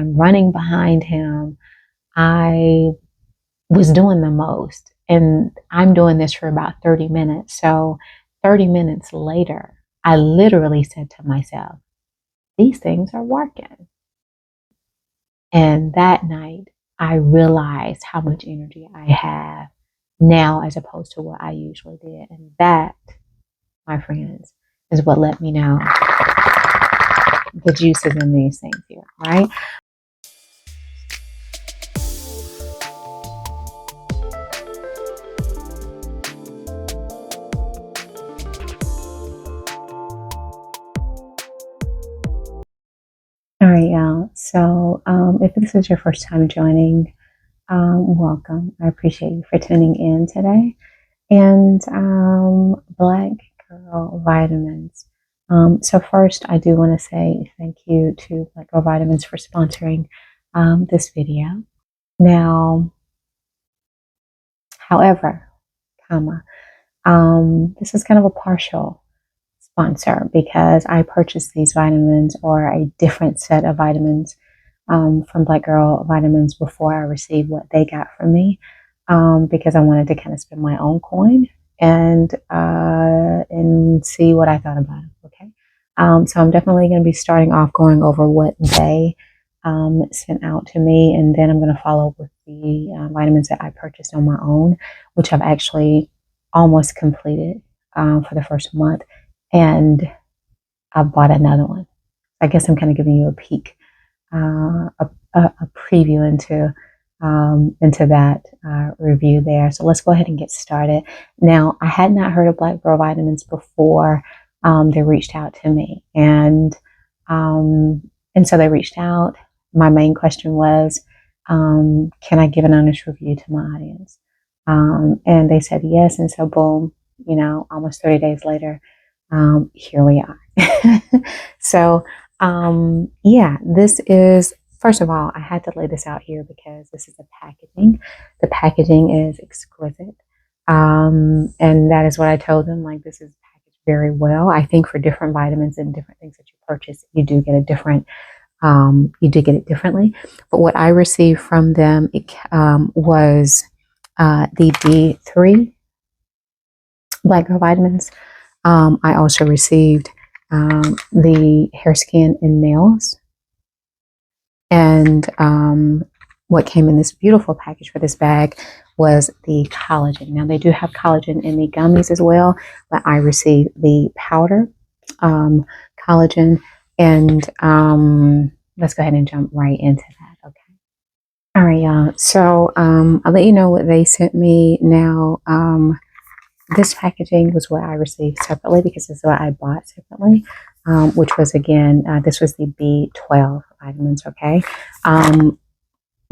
I'm running behind him. I was doing the most, and I'm doing this for about 30 minutes. So 30 minutes later, I literally said to myself, these things are working. And that night, I realized how much energy I have now as opposed to what I usually did. And that, my friends, is what let me know the juices in these things here, right? All right, y'all. So, if this is your first time joining, welcome. I appreciate you for tuning in today. And Black Girl Vitamins. So first, I do want to say thank you to Black Girl Vitamins for sponsoring this video. Now, however, this is kind of a partial sponsor because I purchased these vitamins or a different set of vitamins from Black Girl Vitamins before I received what they got from me because I wanted to kind of spend my own coin and see what I thought about it. Okay, so I'm definitely going to be starting off going over what they sent out to me, and then I'm going to follow up with the vitamins that I purchased on my own, which I've actually almost completed for the first month, and I bought another one. I guess I'm kind of giving you a peek, a preview into that review there. So let's go ahead and get started. Now, I had not heard of Black Girl Vitamins before they reached out to me, and so they reached out. My main question was, can I give an honest review to my audience? And they said yes, and so boom, almost 30 days later, here we are. So, yeah, this is, first of all, I had to lay this out here because this is the packaging. The packaging is exquisite. And that is what I told them, like, this is packaged very well. I think for different vitamins and different things that you purchase, you do get a different, you do get it differently. But what I received from them was the D3 Black Girl Vitamins. I also received the hair, skin, and nails. And what came in this beautiful package for this bag was the collagen. Now, they do have collagen in the gummies as well, but I received the powder collagen. And let's go ahead and jump right into that, okay? All right, y'all. So I'll let you know what they sent me now. This packaging was what I received separately because this is what I bought separately, which was, again, this was the B12 vitamins, okay?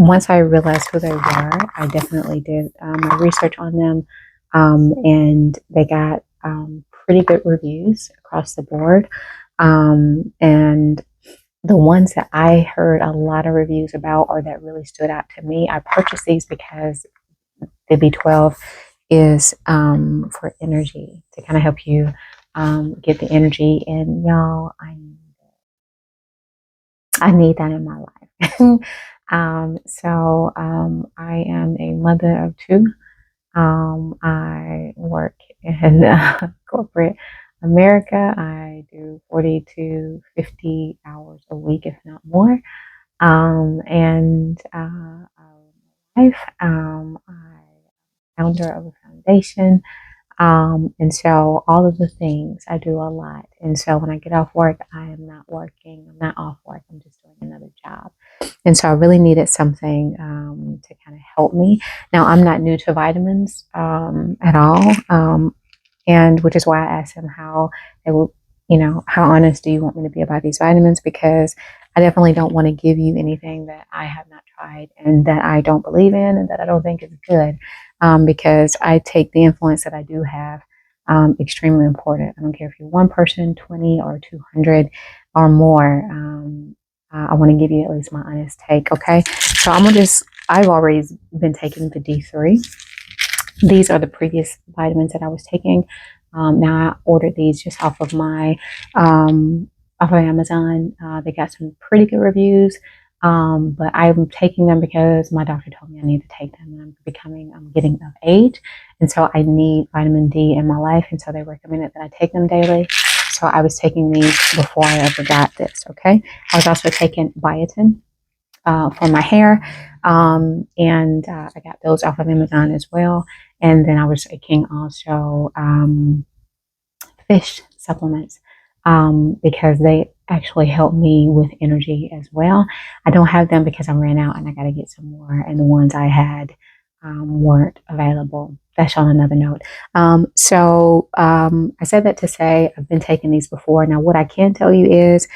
Once I realized who they were, I definitely did my research on them, and they got pretty good reviews across the board. And the ones that I heard a lot of reviews about or that really stood out to me, I purchased these because the B12 is for energy, to kind of help you get the energy. And y'all, I need that in my life. So I am a mother of two. I work in corporate America. I do 40 to 50 hours a week, if not more. And life, I'm founder of a foundation. And so all of the things, I do a lot. And so when I get off work, I am not working. I'm not off work. I'm just doing another job. And so I really needed something to kind of help me. Now, I'm not new to vitamins at all. And which is why I asked him how they will, how honest do you want me to be about these vitamins? Because I definitely don't want to give you anything that I have not tried and that I don't believe in and that I don't think is good. Because I take the influence that I do have extremely important. I don't care if you're one person, 20 or 200 or more. I want to give you at least my honest take, okay? So I've already been taking the D3. These are the previous vitamins that I was taking. Now I ordered these just off of Amazon. They got some pretty good reviews. But I'm taking them because my doctor told me I need to take them, and I'm getting of age, and so I need vitamin D in my life, and so they recommended that I take them daily. So I was taking these before I ever got this. Okay, I was also taking biotin for my hair, and I got those off of Amazon as well. And then I was taking also fish supplements because they actually help me with energy as well. I don't have them because I ran out and I got to get some more, and the ones I had weren't available. That's on another note. I said that to say I've been taking these before. Now, what I can tell you is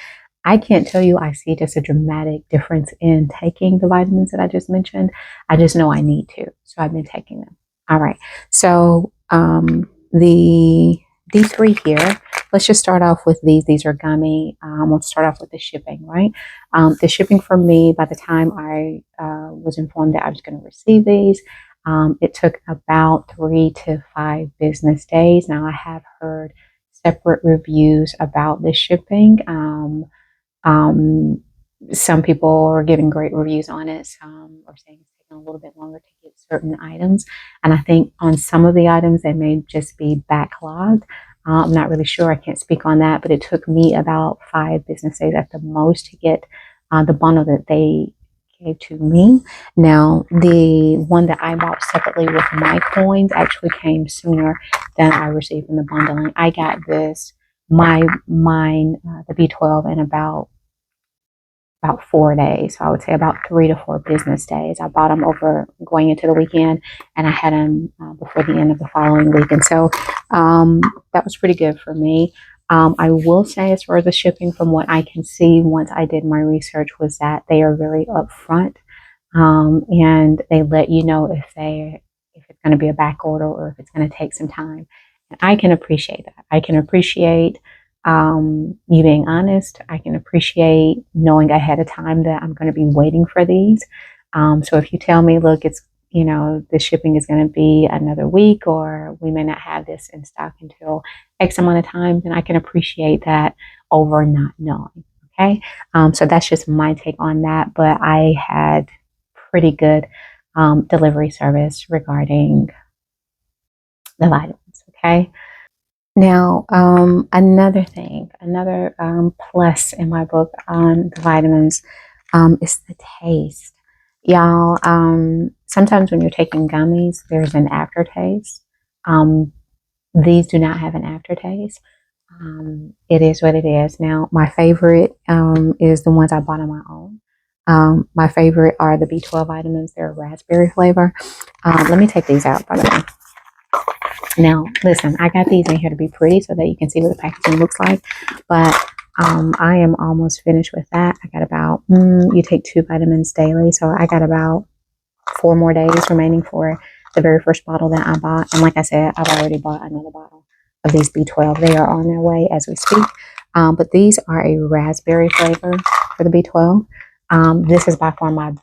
I can't tell you I see just a dramatic difference in taking the vitamins that I just mentioned. I just know I need to. So I've been taking them. All right. So the D3 here, let's just start off with these. These are gummy. Let's start off with the shipping, right? The shipping for me, by the time I was informed that I was going to receive these, it took about 3 to 5 business days. Now, I have heard separate reviews about the shipping. Um, some people are giving great reviews on it. Some are saying it's taking a little bit longer to get certain items. And I think on some of the items, they may just be backlogged. I'm not really sure. I can't speak on that, but it took me about 5 business days at the most to get the bundle that they gave to me. Now, the one that I bought separately with my coins actually came sooner than I received in the bundling. I got mine, the B12, in about 4 days. So I would say about 3 to 4 business days. I bought them over going into the weekend, and I had them before the end of the following week. And so that was pretty good for me. I will say, as far as the shipping, from what I can see, once I did my research, was that they are very upfront, and they let you know if it's going to be a back order or if it's going to take some time. And I can appreciate that. I can appreciate you being honest. I can appreciate knowing ahead of time that I'm going to be waiting for these. So if you tell me, look, it's, the shipping is going to be another week, or we may not have this in stock until X amount of time, then I can appreciate that over not knowing. Okay. So that's just my take on that. But I had pretty good delivery service regarding the vitamins. Okay. Now, another plus in my book on the vitamins is the taste. Y'all, sometimes when you're taking gummies, there's an aftertaste. These do not have an aftertaste. It is what it is. Now, my favorite is the ones I bought on my own. My favorite are the B12 vitamins. They're raspberry flavor. Let me take these out, by the way. Now, listen, I got these in here to be pretty so that you can see what the packaging looks like. But I am almost finished with that. I got about, you take 2 vitamins daily. So I got about 4 more days remaining for the very first bottle that I bought. And like I said, I've already bought another bottle of these B12. They are on their way as we speak. But these are a raspberry flavor for the B12. This is by far my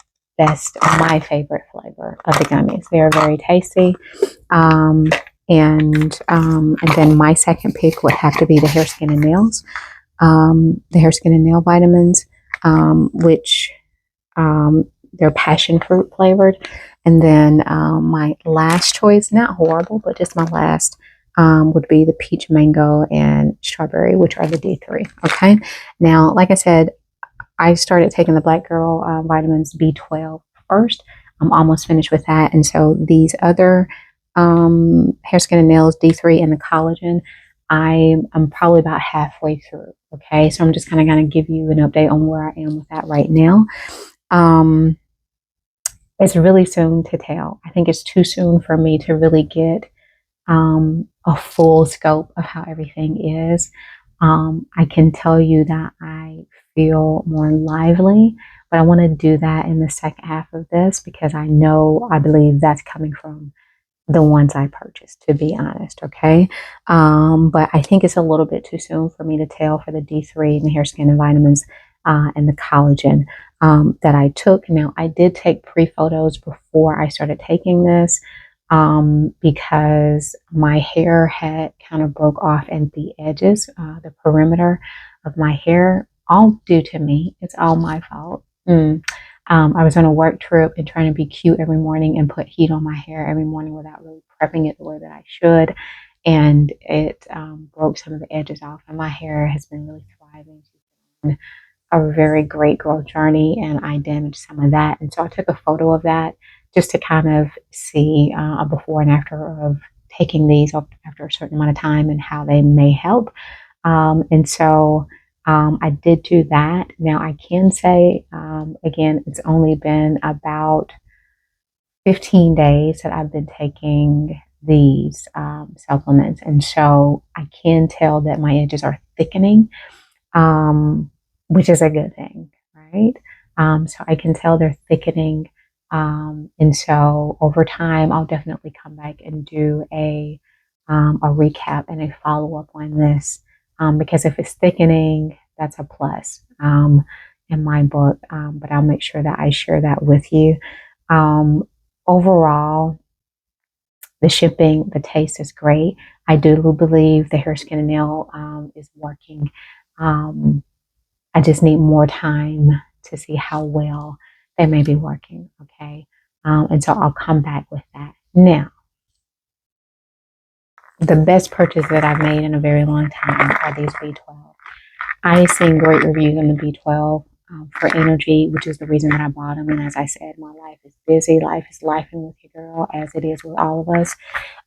favorite flavor of the gummies. They are very tasty. And then my second pick would have to be the hair, skin, and nails. The hair, skin, and nail vitamins, which they're passion fruit flavored. And then my last choice, not horrible, but just my last, would be the peach, mango, and strawberry, which are the D3. Okay. Now, like I said, I started taking the Black Girl vitamins B12 first. I'm almost finished with that. And so these other hair, skin, and nails, D3, and the collagen, I'm probably about halfway through. Okay, so I'm just kind of going to give you an update on where I am with that right now. It's really soon to tell. I think it's too soon for me to really get a full scope of how everything is. I can tell you that I feel more lively, but I want to do that in the second half of this because I believe that's coming from the ones I purchased, to be honest. Okay. But I think it's a little bit too soon for me to tell for the D3 and the hair, skin, and vitamins, and the collagen, that I took. Now, I did take pre-photos before I started taking this, because my hair had kind of broke off at the edges, the perimeter of my hair, all due to me. It's all my fault. Mm. I was on a work trip and trying to be cute every morning and put heat on my hair every morning without really prepping it the way that I should. And it broke some of the edges off. And my hair has been really thriving. She's been on a very great growth journey, and I damaged some of that. And so I took a photo of that just to kind of see a before and after of taking these after a certain amount of time and how they may help. And so I did do that. Now I can say, again, it's only been about 15 days that I've been taking these supplements. And so I can tell that my edges are thickening, um, which is a good thing, right? So I can tell they're thickening. And so over time, I'll definitely come back and do a recap and a follow up on this, because if it's thickening, that's a plus in my book. But I'll make sure that I share that with you. Um, Overall, the shipping, the taste is great. I do believe the hair, skin, and nail is working. Um, I just need more time to see how well they may be working. Okay. And so I'll come back with that. Now, the best purchase that I've made in a very long time are these B12. I've seen great reviews on the B12 for energy, which is the reason that I bought them. And as I said, my life is busy. Life is lifing with your girl, as it is with all of us.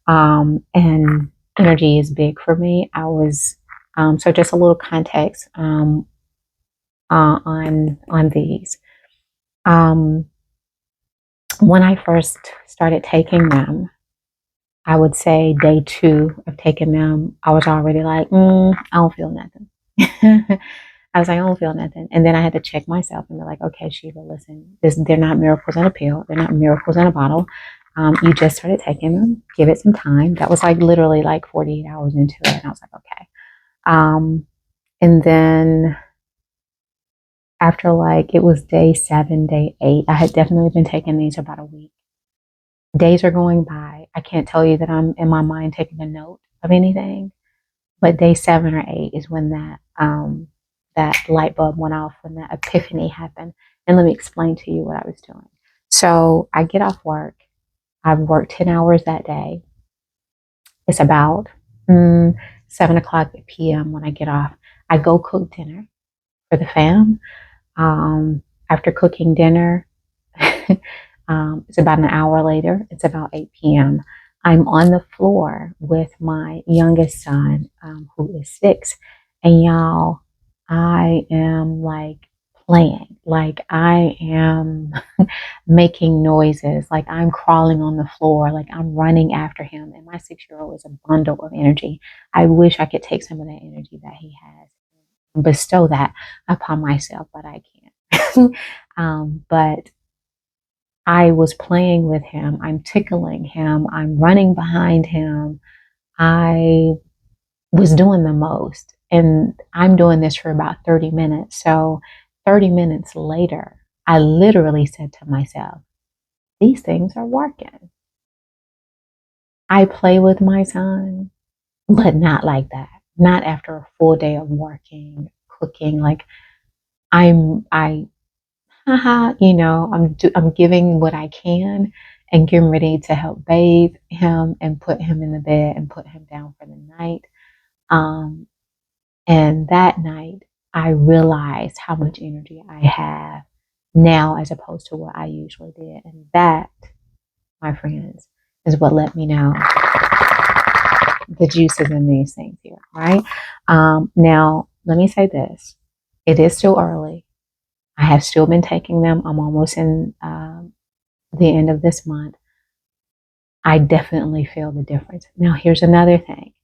And energy is big for me. I was so just a little context on these. When I first started taking them, I would say day 2 of taking them, I was already like, I don't feel nothing. I was like, I don't feel nothing. And then I had to check myself and be like, okay, Sheila, listen, they're not miracles in a pill. They're not miracles in a bottle. You just started taking them. Give it some time. That was like literally like 48 hours into it. And I was like, okay. And then after like, it was day 7, day 8, I had definitely been taking these about a week. Days are going by. I can't tell you that I'm in my mind taking a note of anything, but day 7 or 8 is when that light bulb went off, when that epiphany happened. And let me explain to you what I was doing. So I get off work. I've worked 10 hours that day. It's about 7 o'clock p.m. when I get off. I go cook dinner for the fam. After cooking dinner, it's about an hour later. It's about 8 p.m. I'm on the floor with my youngest son, who is 6. And y'all, I am like playing, like I am making noises, like I'm crawling on the floor, like I'm running after him. And my 6-year-old is a bundle of energy. I wish I could take some of that energy that he has and bestow that upon myself, but I can't. But I was playing with him. I'm tickling him. I'm running behind him. I was doing the most. And I'm doing this for about 30 minutes. So 30 minutes later, I literally said to myself, these things are working. I play with my son, but not like that. Not after a full day of working, cooking. Like I haha, I'm giving what I can and getting ready to help bathe him and put him in the bed and put him down for the night. Um, and that night, I realized how much energy I have now as opposed to what I usually did. And that, my friends, is what let me know the juices in these things here, right? Now, let me say this. It is still early. I have still been taking them. I'm almost in the end of this month. I definitely feel the difference. Now, here's another thing.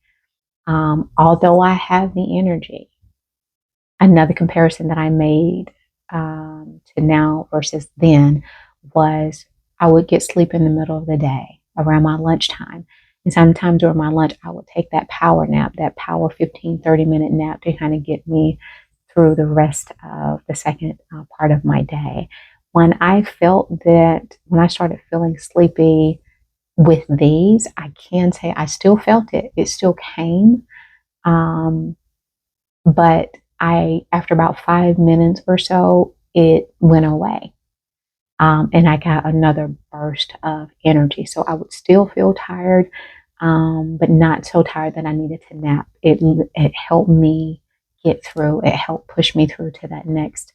Although I have the energy, another comparison that I made to now versus then was I would get sleep in the middle of the day around my lunchtime. And sometimes during my lunch, I would take that power nap, that power 15, 30-minute nap to kind of get me through the rest of the second part of my day. When I started feeling sleepy with these, I can say I still felt it. It still came. But after about 5 minutes or so, it went away. And I got another burst of energy. So I would still feel tired, but not so tired that I needed to nap. It helped me get through. It helped push me through to that next,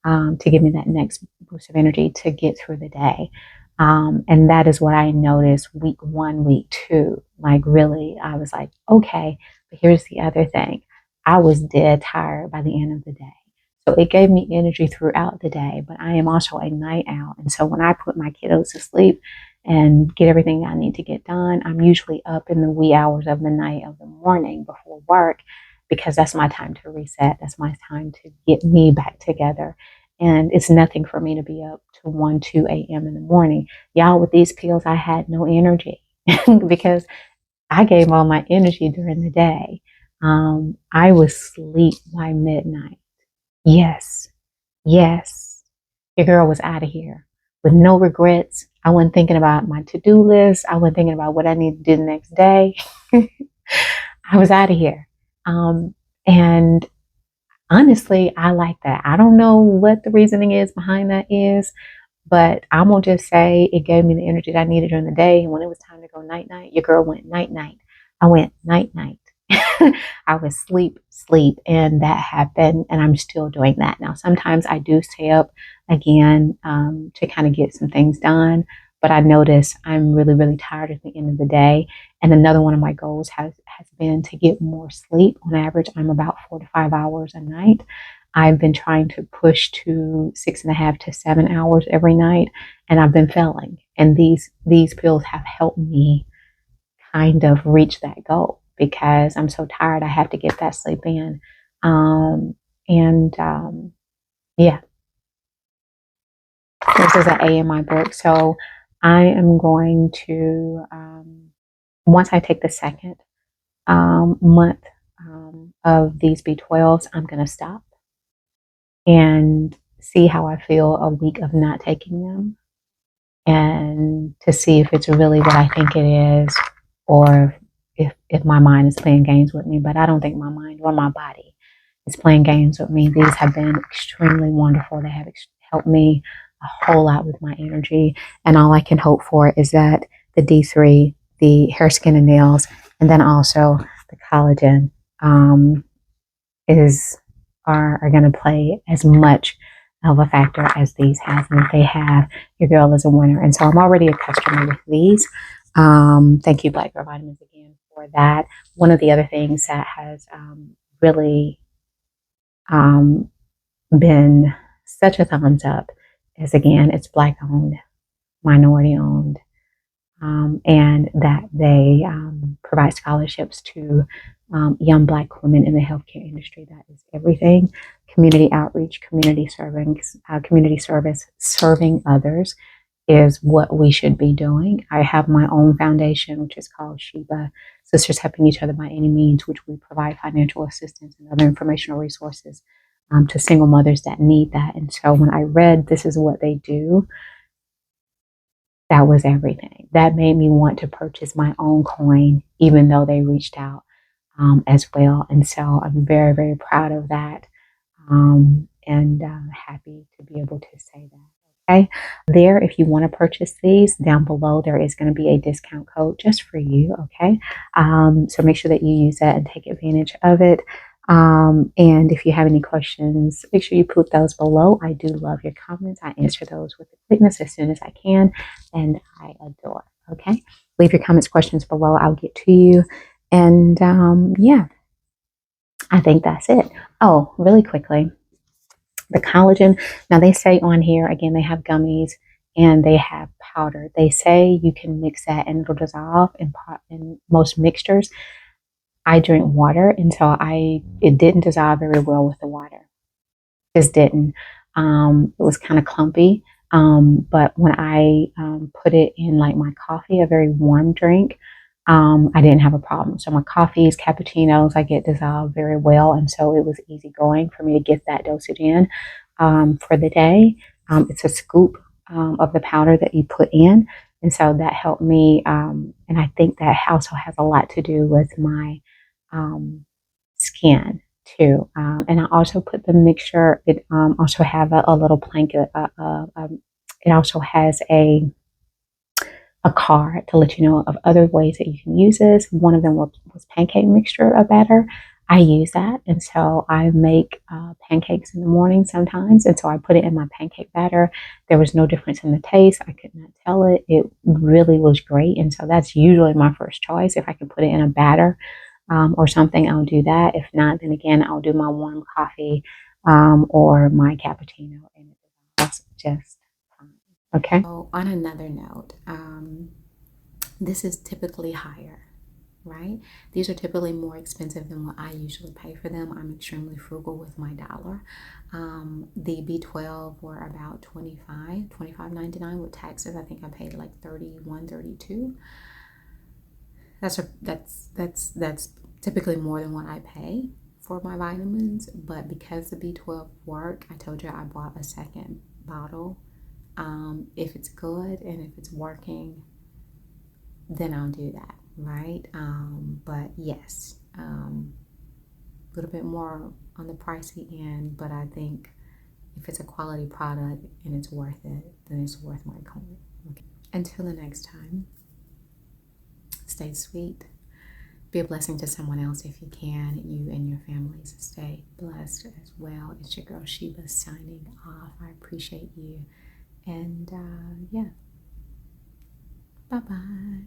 to give me that next boost of energy to get through the day. And that is what I noticed week 1, week 2. Like, really, I was like, okay, but here's the other thing. I was dead tired by the end of the day. So it gave me energy throughout the day, but I am also a night owl. And so when I put my kiddos to sleep and get everything I need to get done, I'm usually up in the wee hours of the night, of the morning before work, because that's my time to reset. That's my time to get me back together. And it's nothing for me to be up to 1, 2 a.m. in the morning. Y'all, with these pills, I had no energy because I gave all my energy during the day. I was asleep by midnight. Yes, yes. Your girl was out of here with no regrets. I wasn't thinking about my to-do list. I wasn't thinking about what I need to do the next day. I was out of here. And honestly, I like that. I don't know what the reasoning is behind that is, but I'm going to just say it gave me the energy that I needed during the day. And when it was time to go night night, your girl went night night. I went night night. I was sleep, and that happened. And I'm still doing that now. Sometimes I do stay up again to kind of get some things done. But I notice I'm really, really tired at the end of the day. And another one of my goals has been to get more sleep. On average, I'm about 4 to 5 hours a night. I've been trying to push to 6.5 to 7 hours every night, and I've been failing. And these pills have helped me kind of reach that goal because I'm so tired. I have to get that sleep in. Yeah, this is an A in my book. So I am going to, once I take the second month of these B12s, I'm going to stop and see how I feel a week of not taking them, and to see if it's really what I think it is, or if my mind is playing games with me. But I don't think my mind or my body is playing games with me. These have been extremely wonderful. They have helped me a whole lot with my energy. And all I can hope for is that the D3, the hair, skin, and nails, and then also the collagen are going to play as much of a factor as these have. And if they have, your girl is a winner. And so I'm already a customer with these. Thank you, Black Girl Vitamins, again for that. One of the other things that has really been such a thumbs up is, again, it's Black owned, minority owned, and that they provide scholarships to young Black women in the healthcare industry. That is everything. Community outreach, community service, serving others is what we should be doing. I have my own foundation, which is called Sheba, Sisters Helping Each Other by Any Means, which we provide financial assistance and other informational resources to single mothers that need that. And so when I read this is what they do, that was everything. That made me want to purchase my own coin, even though they reached out as well. And so I'm very, very proud of that, and happy to be able to say that. Okay, there, if you want to purchase these, down below there is going to be a discount code just for you. Okay, so make sure that you use that and take advantage of it. And if you have any questions, make sure you put those below. I do love your comments. I answer those with the quickness as soon as I can, and I adore. Okay, leave your comments, questions below. I'll get to you. And yeah, I think that's it. Oh, really quickly, the collagen. Now they say on here, again, they have gummies and they have powder. They say you can mix that and it'll dissolve in most mixtures. I drink water, and so it didn't dissolve very well with the water. Just didn't. It was kind of clumpy. But when I put it in like my coffee, a very warm drink, I didn't have a problem. So my coffees, cappuccinos, I get dissolved very well. And so it was easy going for me to get that dosage in for the day. It's a scoop of the powder that you put in. And so that helped me. And I think that also has a lot to do with my skin. too. And I also put the mixture. It also have a little blanket. It also has a card to let you know of other ways that you can use this. One of them was pancake mixture, a batter. I use that, and so I make pancakes in the morning sometimes, and so I put it in my pancake batter. There was no difference in the taste. I could not tell it. It really was great, and so that's usually my first choice. If I can put it in a batter or something, I'll do that. If not, then again, I'll do my warm coffee or my cappuccino, and it's just fine. Okay. So on another note, this is typically higher, right? These are typically more expensive than what I usually pay for them. I'm extremely frugal with my dollar. The B12 were about 25.99 with taxes. I think I paid like 31, 32. That's typically more than what I pay for my vitamins, but because the B12 work, I told you I bought a second bottle. If it's good and if it's working, then I'll do that, right? But yes, a little bit more on the pricey end, but I think if it's a quality product and it's worth it, then it's worth my coin. Okay. Until the next time, stay sweet. Be a blessing to someone else if you can. You and your families stay blessed as well. It's your girl Sheba signing off. I appreciate you. And yeah, bye bye.